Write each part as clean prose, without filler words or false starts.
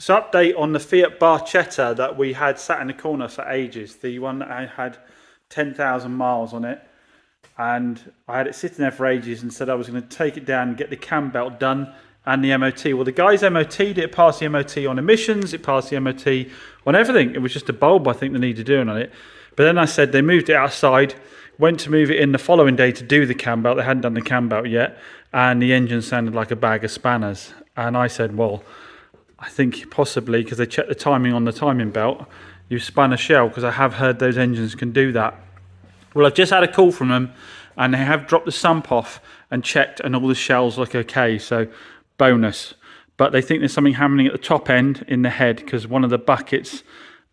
So update on the Fiat Barchetta that we had sat in the corner for ages. The one that I had 10,000 miles on it. And I had it sitting there for ages and said I was going to take it down and get the cam belt done and the MOT. Well, the guys MOT'd it, it passed the MOT on emissions, it passed the MOT on everything. It was just a bulb I think they needed doing on it. But then I said they moved it outside, went to move it in the following day to do the cam belt. They hadn't done the cam belt yet. And the engine sounded like a bag of spanners. And I said, well, I think possibly because they checked the timing on the timing belt, you spun a shell, because I have heard those engines can do that. Well, I've just had a call from them and they have dropped the sump off and checked and all the shells look okay, so bonus. But they think there's something happening at the top end in the head because one of the buckets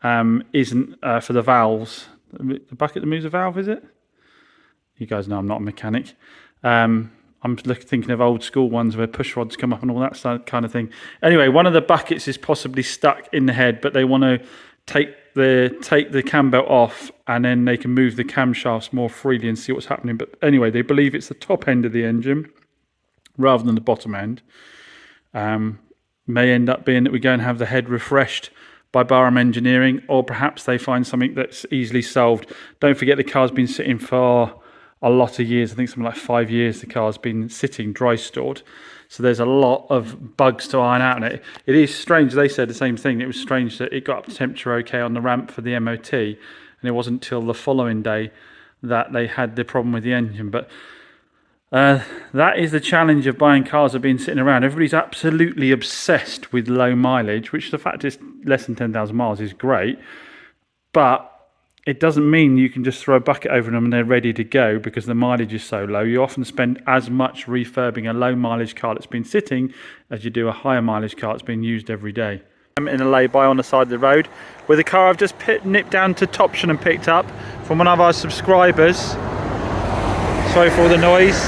isn't for the valves. The bucket that moves the valve, is it? You guys know I'm not a mechanic. I'm thinking of old school ones where push rods come up and all that kind of thing. Anyway, one of the buckets is possibly stuck in the head, but they want to take the cam belt off and then they can move the camshafts more freely and see what's happening. But anyway, they believe it's the top end of the engine rather than the bottom end. May end up being that we go and have the head refreshed by Barham Engineering, or perhaps they find something that's easily solved. Don't forget the car's been sitting for a lot of years. I think something like 5 years the car's been sitting dry stored, so there's a lot of bugs to iron out in it. It is strange, they said the same thing. It was strange that it got up to temperature okay on the ramp for the MOT, and it wasn't until the following day that they had the problem with the engine. But that is the challenge of buying cars that have been sitting around. Everybody's absolutely obsessed with low mileage, which the fact is less than 10,000 miles is great, but it doesn't mean you can just throw a bucket over them and they're ready to go because the mileage is so low. You often spend as much refurbing a low mileage car that's been sitting as you do a higher mileage car that's been used every day. I'm in a lay-by on the side of the road with a car I've just nipped down to Topsham and picked up from one of our subscribers. Sorry for all the noise.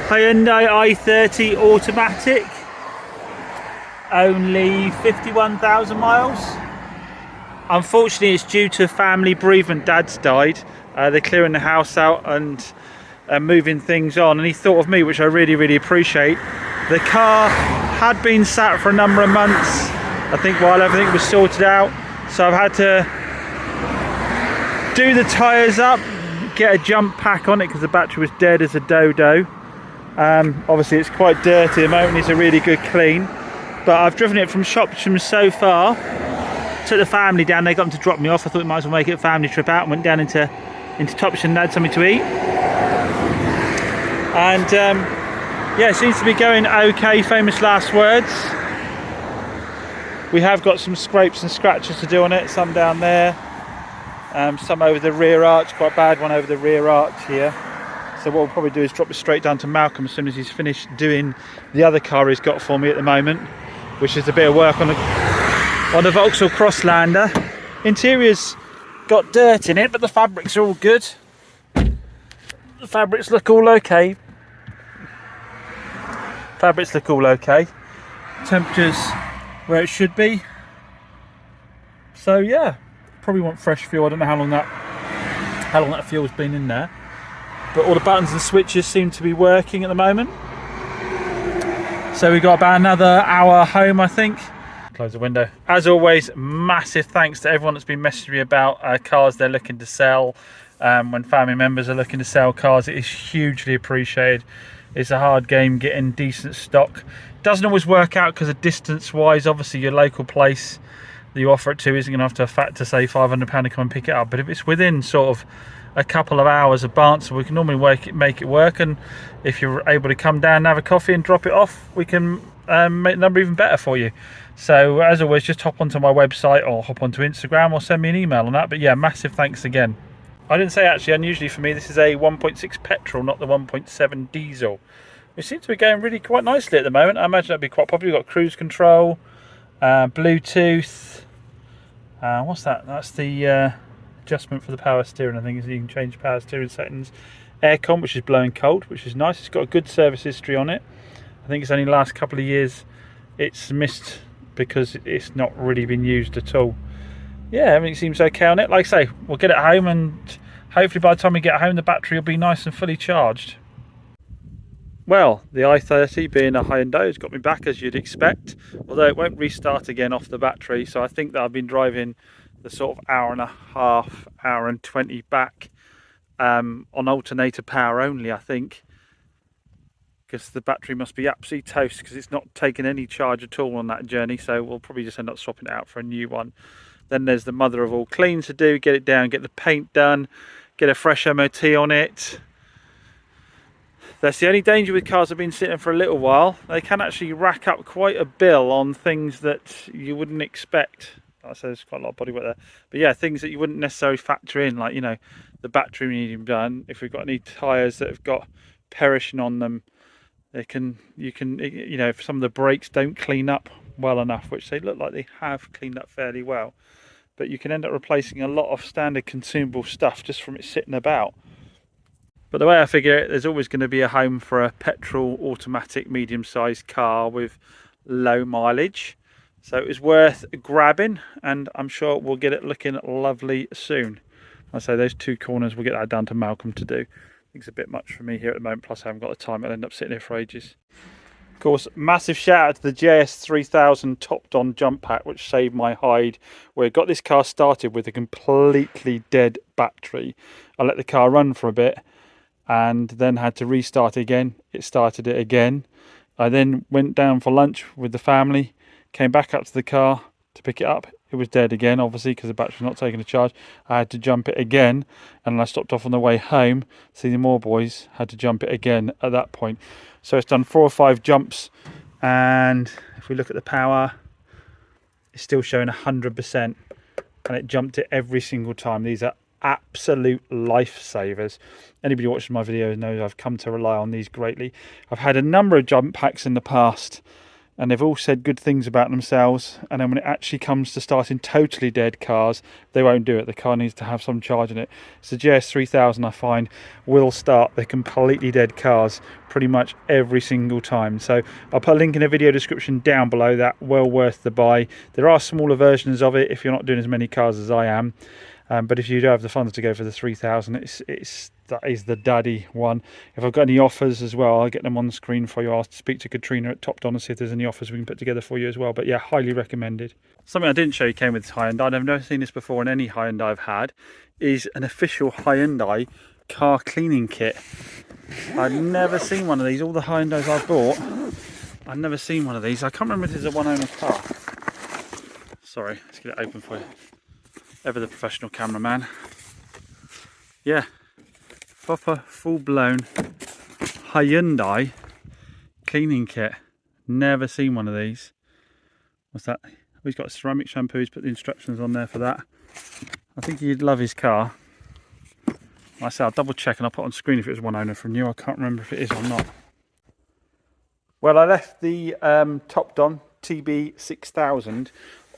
Hyundai i30 automatic. Only 51,000 miles. Unfortunately, it's due to family bereavement. Dad's died. They're clearing the house out and moving things on, and he thought of me, which I really appreciate. The car had been sat for a number of months, I think, while everything was sorted out, so I've had to do the tyres up, get a jump pack on it because the battery was dead as a dodo. Obviously it's quite dirty at the moment, needs a really good clean, but I've driven it from Shopsham so far. Took the family down, they got them to drop me off. I thought we might as well make it a family trip out, and went down into Topsham and had something to eat. And yeah, it seems to be going okay, famous last words. We have got some scrapes and scratches to do on it, some down there, some over the rear arch, quite bad one over the rear arch here. So what we'll probably do is drop it straight down to Malcolm as soon as he's finished doing the other car he's got for me at the moment, which is a bit of work on the Vauxhall Crosslander. Interior's got dirt in it, but the fabrics are all good. The fabrics look all okay. Temperature's where it should be. So yeah, probably want fresh fuel. I don't know how long that fuel's been in there, but all the buttons and switches seem to be working at the moment. So we've got about another hour home, I think. Close the window. As always, massive thanks to everyone that's been messaging me about cars they're looking to sell. When family members are looking to sell cars, it is hugely appreciated. It's a hard game getting decent stock. Doesn't always work out because of distance wise. Obviously your local place that you offer it to isn't going to have to factor say £500 to come and pick it up, but if it's within sort of a couple of hours of Barnsley, we can normally make it work. And if you're able to come down and have a coffee and drop it off, we can make the number even better for you. So as always, just hop onto my website or hop onto Instagram or send me an email on that. But yeah, massive thanks again. I didn't say, actually, unusually for me, this is a 1.6 petrol, not the 1.7 diesel. It seems to be going really quite nicely at the moment. I imagine that'd be quite popular. You've got cruise control, Bluetooth. What's that? That's the adjustment for the power steering, I think, is you can change power steering settings. Aircon, which is blowing cold, which is nice. It's got a good service history on it. I think it's only the last couple of years it's missed because it's not really been used at all. Yeah, everything seems okay on it. Like I say, we'll get it home, and hopefully by the time we get home the battery will be nice and fully charged. Well, the i30 being a Hyundai has got me back as you'd expect, although it won't restart again off the battery. So I think that I've been driving the sort of hour and a half, hour and 20 back on alternator power only, I think, because the battery must be absolutely toast because it's not taking any charge at all on that journey. So we'll probably just end up swapping it out for a new one. Then there's the mother of all cleans to do, get it down, get the paint done, get a fresh MOT on it. That's the only danger with cars that have been sitting for a little while. They can actually rack up quite a bill on things that you wouldn't expect. I say there's quite a lot of bodywork there, but yeah, things that you wouldn't necessarily factor in, like, you know, the battery needing done. If we've got any tyres that have got perishing on them, you can, you know, if some of the brakes don't clean up well enough, which they look like they have cleaned up fairly well, but you can end up replacing a lot of standard consumable stuff just from it sitting about. But the way I figure it, there's always going to be a home for a petrol automatic medium-sized car with low mileage. So it was worth grabbing, and I'm sure we'll get it looking lovely soon. I say those two corners, we'll get that down to Malcolm to do. I think it's a bit much for me here at the moment, plus I haven't got the time. I'll end up sitting here for ages. Of course, massive shout out to the JS3000 topped on jump pack, which saved my hide, where I got this car started with a completely dead battery. I let the car run for a bit and then had to restart again. It started it again. I then went down for lunch with the family, came back up to the car to pick it up. It was dead again, obviously, because the battery's not taking a charge. I had to jump it again, and I stopped off on the way home. See the more boys, had to jump it again at that point. So it's done 4 or 5 jumps, and if we look at the power, it's still showing 100%, and it jumped it every single time. These are absolute lifesavers. Anybody watching my videos knows I've come to rely on these greatly. I've had a number of jump packs in the past, and they've all said good things about themselves, and then when it actually comes to starting totally dead cars, they won't do it. The car needs to have some charge in it. So the JS3000, I find, will start the completely dead cars pretty much every single time. So I'll put a link in the video description down below that. Well worth the buy. There are smaller versions of it if you're not doing as many cars as I am. But if you do have the funds to go for the 3000, that is the daddy one. If I've got any offers as well, I'll get them on the screen for you. I'll speak to Katrina at Top Don and see if there's any offers we can put together for you as well. But yeah, highly recommended. Something I didn't show you came with Hyundai, and I've never seen this before in any Hyundai I've had, is an official Hyundai car cleaning kit. I've never seen one of these. All the Hyundais I've bought, I've never seen one of these. I can't remember if it's a one-owner car. Sorry, let's get it open for you. Ever the professional cameraman. Yeah, proper full-blown Hyundai cleaning kit. Never seen one of these. What's that? Oh, he's got ceramic shampoo. He's put the instructions on there for that. I think you'd love his car. Like I say, I'll double check and I'll put on screen if it was one owner from new. I can't remember if it is or not. Well, I left the Top Don TB6000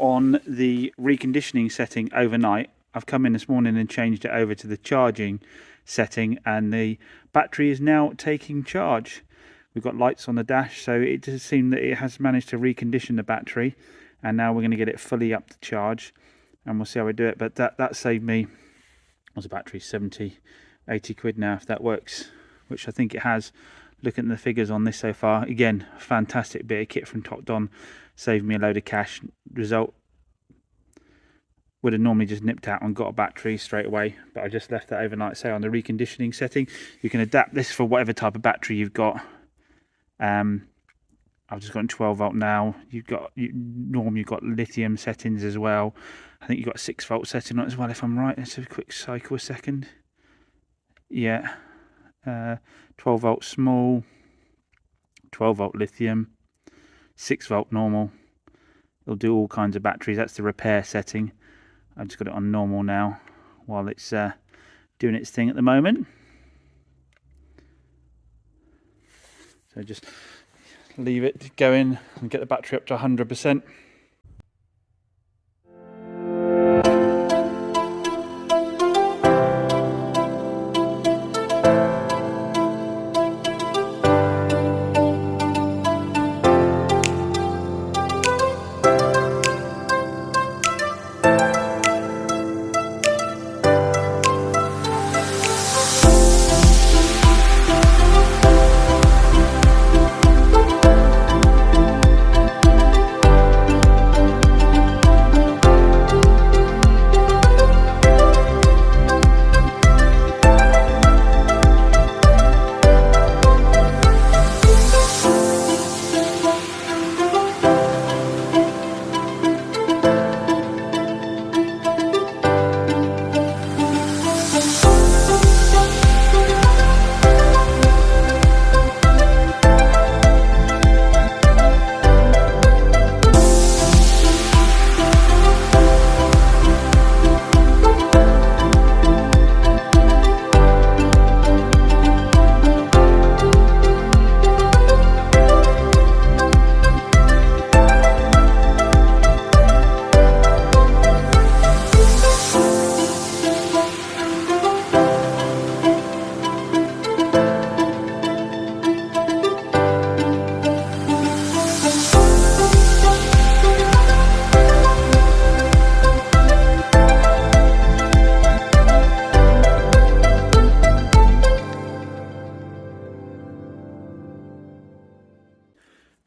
on the reconditioning setting overnight. I've come in this morning and changed it over to the charging setting, and the battery is now taking charge. We've got lights on the dash, so it does seem that it has managed to recondition the battery, and now we're going to get it fully up to charge, and we'll see how we do it. But that saved me, what's the battery, 70, 80 quid now, if that works, which I think it has. Looking at the figures on this so far, again, fantastic bit of kit from Top Don. Saved me a load of cash. Result, would have normally just nipped out and got a battery straight away, but I just left that overnight. Say on the reconditioning setting, you can adapt this for whatever type of battery you've got. I've just got 12 volt now. You've got you've got lithium settings as well. I think you've got a 6 volt setting on it as well, if I'm right. Let's have a quick cycle a second. Yeah, 12 volt small, 12 volt lithium, 6 volt normal. It'll do all kinds of batteries. That's the repair setting. I've just got it on normal now while it's doing its thing at the moment. So just leave it going and get the battery up to 100%.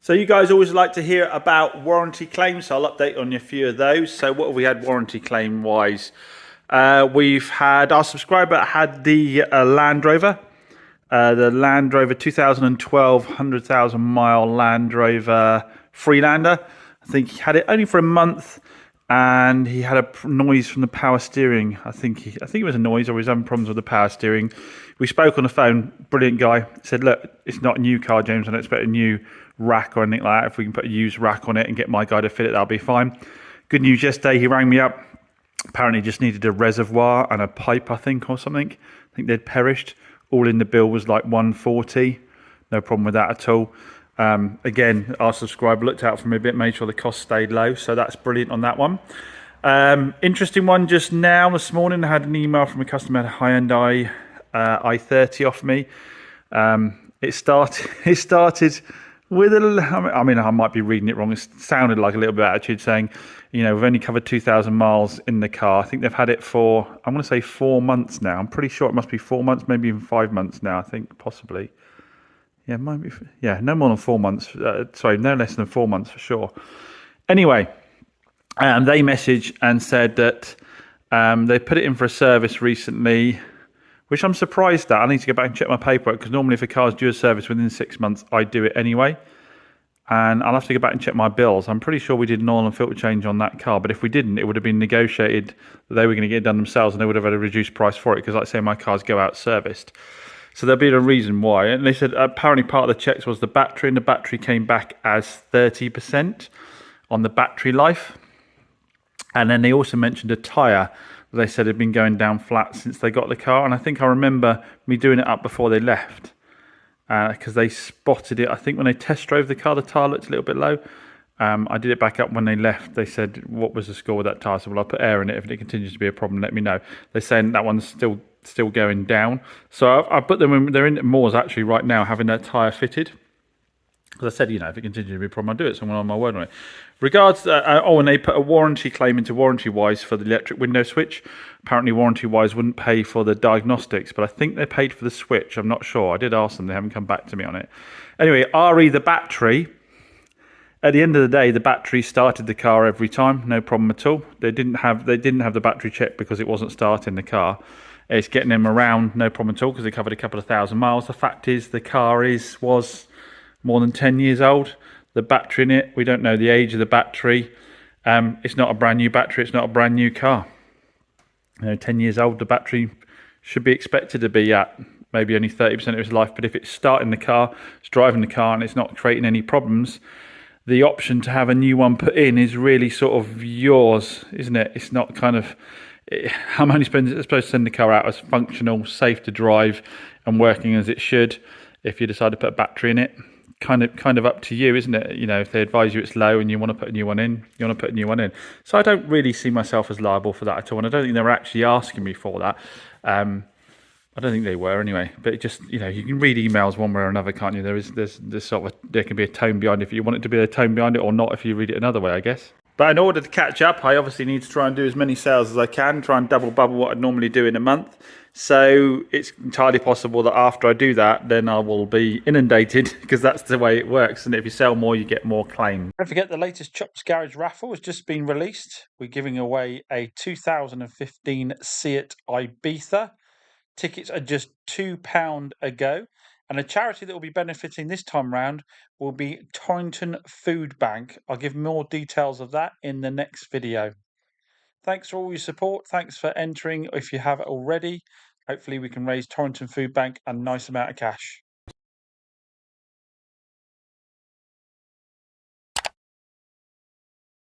So you guys always like to hear about warranty claims, so I'll update on a few of those. So what have we had warranty claim wise? We've had, our subscriber had the Land Rover. The Land Rover 2012 100,000 mile Land Rover Freelander. I think he had it only for a month, and he had a noise from the power steering. I think it was a noise, or he was having problems with the power steering. We spoke on the phone. Brilliant guy. Said, look, it's not a new car, James. I don't expect a new rack or anything like that. If we can put a used rack on it and get my guy to fit it, that'll be fine. Good news yesterday, he rang me up. Apparently just needed a reservoir and a pipe, I think, or something. I think they'd perished. All in the bill was like 140. No problem with that at all. Again, our subscriber looked out for me a bit, made sure the cost stayed low. So that's brilliant on that one. Interesting one just now, this morning, I had an email from a customer at Hyundai i30 off me. It started with I mean, I might be reading it wrong. It sounded like a little bit of attitude saying, you know, we've only covered 2,000 miles in the car. I think they've had it for, I'm going to say 4 months now. I'm pretty sure it must be 4 months, maybe even 5 months now, I think, possibly. Yeah, might be. Yeah, no more than 4 months. Sorry, no less than 4 months for sure. Anyway, they messaged and said that they put it in for a service recently, which I'm surprised at. I need to go back and check my paperwork, because normally if a car's due a service within 6 months, I do it anyway. And I'll have to go back and check my bills. I'm pretty sure we did an oil and filter change on that car, but if we didn't, it would have been negotiated that they were going to get it done themselves, and they would have had a reduced price for it, because like I say, my cars go out serviced. So there'll be a reason why. And they said apparently part of the checks was the battery, and the battery came back as 30% on the battery life. And then they also mentioned a tyre. They said had been going down flat since they got the car, and I think I remember me doing it up before they left, because they spotted it. I think when they test drove the car, the tyre looked a little bit low. I did it back up when they left. They said, what was the score with that tyre? So, well, I'll put air in it. If it continues to be a problem, let me know. They're saying that one's still going down. So I put them in, they're in Moors actually right now having their tyre fitted. As I said, you know, if it continues to be a problem, I'll do it. So I'm on my word on it. Regards, and they put a warranty claim into warranty-wise for the electric window switch. Apparently, warranty-wise wouldn't pay for the diagnostics, but I think they paid for the switch. I'm not sure. I did ask them. They haven't come back to me on it. Anyway, RE, the battery. At the end of the day, the battery started the car every time, no problem at all. They didn't have the battery checked because it wasn't starting the car. It's getting them around, no problem at all, because they covered a couple of thousand miles. The fact is, the car was more than 10 years old. The battery in it, we don't know the age of the battery. It's not a brand new battery. It's not a brand new car. You know, 10 years old, the battery should be expected to be at maybe only 30% of its life. But if it's starting the car, it's driving the car, and it's not creating any problems, the option to have a new one put in is really sort of yours, isn't it? It's not kind of, I'm only supposed to send the car out as functional, safe to drive, and working as it should. If you decide to put a battery in it, kind of up to you, isn't it? You know, if they advise you it's low and you want to put a new one in, you want to put a new one in. So I don't really see myself as liable for that at all, and I don't think they were actually asking me for that. I don't think they were anyway, but it just, you know, you can read emails one way or another, can't you? There's sort of there can be a tone behind it if you want it to be a tone behind it, or not if you read it another way, I guess. But in order to catch up, I obviously need to try and do as many sales as I can, try and double bubble what I'd normally do in a month. So it's entirely possible that after I do that, then I will be inundated, because that's the way it works. And if you sell more, you get more claims. Don't forget, the latest Chops Garage raffle has just been released. We're giving away a 2015 Fiat Ibiza. Tickets are just £2 a go. And a charity that will be benefiting this time round will be Torrington Food Bank. I'll give more details of that in the next video. Thanks for all your support. Thanks for entering if you have already. Hopefully we can raise Torrington Food Bank a nice amount of cash.